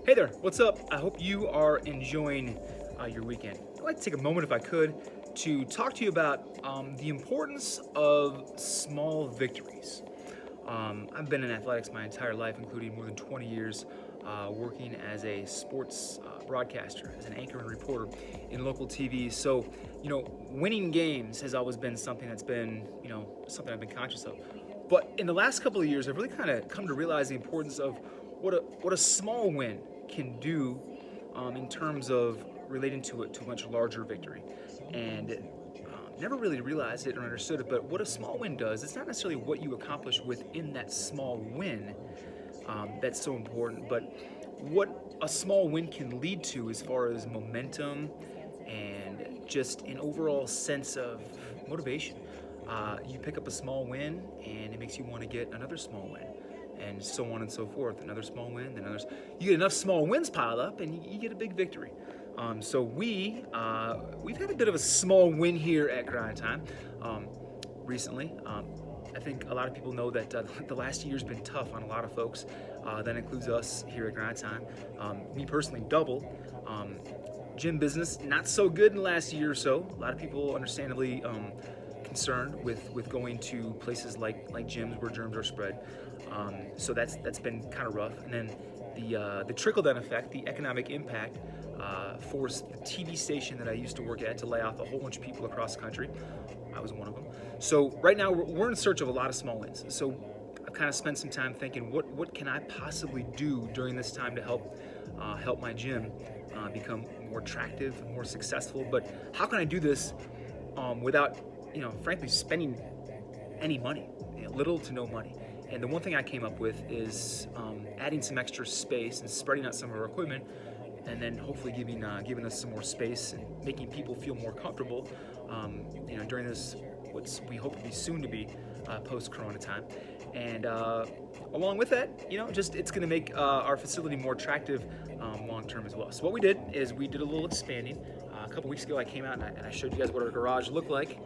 Hey there, what's up? I hope you are enjoying your weekend. I'd like to take a moment, if I could, to talk to you about the importance of small victories. I've been in athletics my entire life, including more than 20 years working as a sports broadcaster, as an anchor and reporter in local TV. So, winning games has always been something that's been, something I've been conscious of. But in the last couple of years, I've really kind of come to realize the importance of what a small win can do in terms of relating to a much larger victory. And never really realized it or understood it, but what a small win does, it's not necessarily what you accomplish within that small win that's so important, but what a small win can lead to as far as momentum and just an overall sense of motivation. You pick up a small win and it makes you want to get another small win, and so on and so forth. Another small win, then others. You get enough small wins piled up, and you get a big victory. So we've had a bit of a small win here at Grind Time recently. I think a lot of people know that the last year's been tough on a lot of folks. That includes us here at Grind Time. Me personally, double. Gym business not so good in the last year or so. A lot of people, understandably, concerned with going to places like gyms where germs are spread. So that's been kind of rough. And then the trickle down effect, the economic impact, forced the TV station that I used to work at to lay off a whole bunch of people across the country. I was one of them. So right now we're in search of a lot of small wins. So I've kind of spent some time thinking, what can I possibly do during this time to help my gym become more attractive, more successful. But how can I do this without, frankly, spending any money, little to no money? And the one thing I came up with is adding some extra space and spreading out some of our equipment, and then hopefully giving us some more space and making people feel more comfortable, during this we hope to be soon to be post-Corona time. And along with that, it's going to make our facility more attractive long term as well. So what we did is we did a little expanding. A couple weeks ago, I came out and I showed you guys what our garage looked like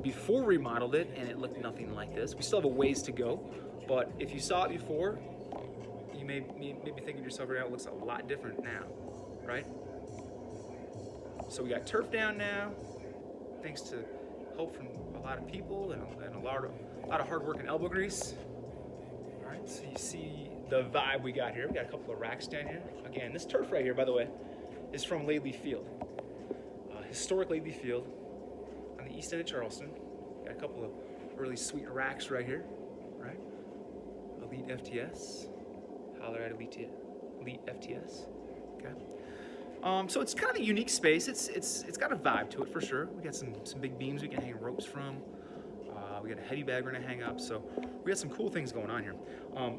before we remodeled it, and it looked nothing like this. We still have a ways to go, but if you saw it before, you may be thinking to yourself, right now, it looks a lot different now, right? So we got turf down now, thanks to help from a lot of people and a lot of hard work and elbow grease. All right, so you see the vibe we got here. We got a couple of racks down here. Again, this turf right here, by the way, is from Laidley Field, historic Laidley Field on the east end of Charleston. Got a couple of really sweet racks right here, right? Elite FTS. Holler at Elite FTS. Okay. So it's kind of a unique space. It's got a vibe to it for sure. We got some big beams we can hang ropes from. We got a heavy bag we're gonna hang up. So we got some cool things going on here.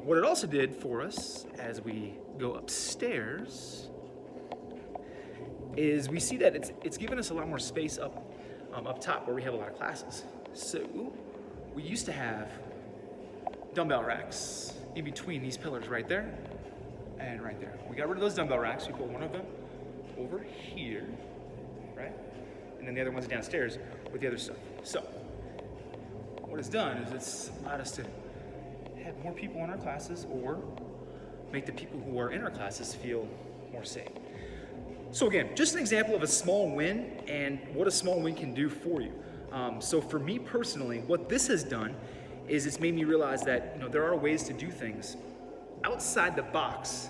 What it also did for us as we go upstairs is we see that it's given us a lot more space up top where we have a lot of classes. So we used to have dumbbell racks in between these pillars right there and right there. We got rid of those dumbbell racks. We put one of them over here, right? And then the other one's downstairs with the other stuff. So what it's done is it's allowed us to have more people in our classes or make the people who are in our classes feel more safe. So again, just an example of a small win and what a small win can do for you. So for me personally, what this has done is it's made me realize that there are ways to do things outside the box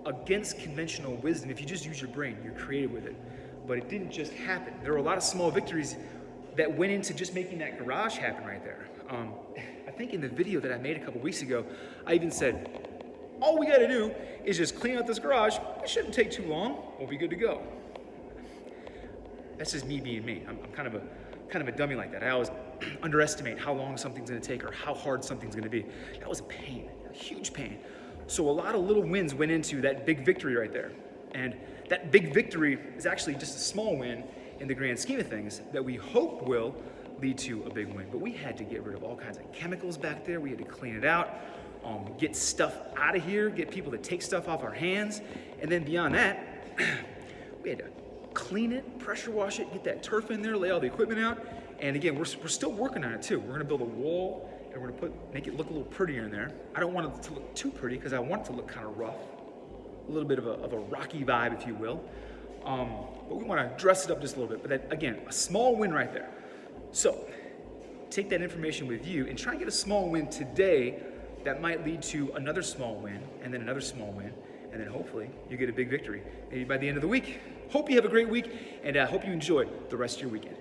against conventional wisdom. If you just use your brain, you're creative with it. But it didn't just happen. There were a lot of small victories that went into just making that garage happen right there. I think in the video that I made a couple weeks ago, I even said, all we gotta do is just clean out this garage. It shouldn't take too long. We'll be good to go. That's just me being me. I'm kind of a dummy like that. I always underestimate how long something's gonna take or how hard something's gonna be. That was a pain, a huge pain. So a lot of little wins went into that big victory right there. And that big victory is actually just a small win in the grand scheme of things that we hope will lead to a big win. But we had to get rid of all kinds of chemicals back there. We had to clean it out, get stuff out of here, get people to take stuff off our hands. And then beyond that, we had to clean it, pressure wash it, get that turf in there, lay all the equipment out. And again, we're still working on it too. We're gonna build a wall and we're gonna make it look a little prettier in there. I don't want it to look too pretty because I want it to look kind of rough. a little bit of a rocky vibe, if you will. But we want to dress it up just a little bit. But then, again, a small win right there. So take that information with you and try and get a small win today that might lead to another small win, and then another small win, and then hopefully you get a big victory maybe by the end of the week. Hope you have a great week, and hope you enjoy the rest of your weekend.